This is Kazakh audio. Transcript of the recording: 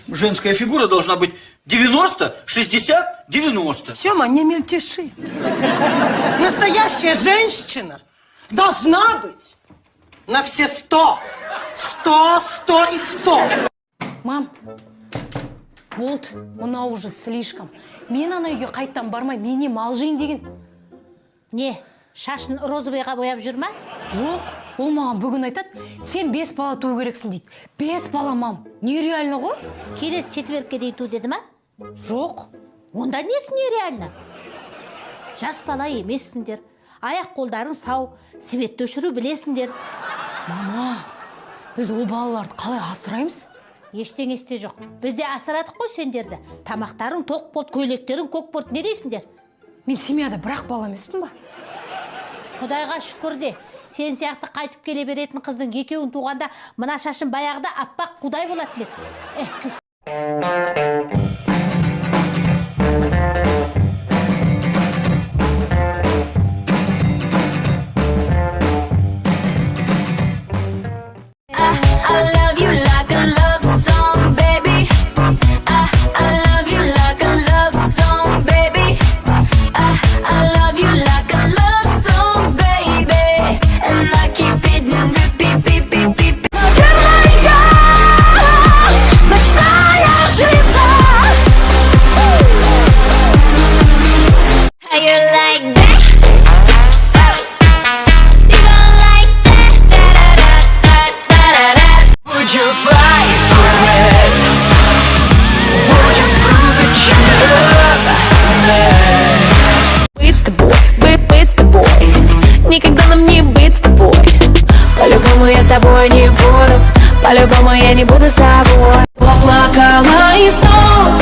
Женская фигура должна быть 90, 60, 90. Сема, не мельтеши. Настоящая женщина должна быть на все 100. 100, 100 и 100. Мам, болды, мынау уже слишком. Мен ана үйге қайттан бармай, мене мал жиын деген. Не, шашын розовыйға бояп жүр ма? Жоқ, ол маған бүгін айтады, сен 5 бала туу керексің дейді. 5 бала, мам, нереально ғой? Келесі четверкке дейін ту деді ма? Жоқ. Онда несі нереально? Жас бала емессіңдер, аяқ қолдарың сау, светті өшіру білесіңдер. Мама, біз о балаларды қалай асыраймыз? Ештеңесте жоқ. Бізде асырадық қой сендерді. Тамақтарың тоқ болды, көйлектерің көк болды, не дейсіңдер? Мен семьяда бірақ бала емеспін ба? Құдайға шүкір де, сен сияқты қайтып келе беретін қыздың екеуін туғанда мына шашын баяғыда аппақ құдай болатын еді. По-любому я не буду с тобой. Поплакала и снова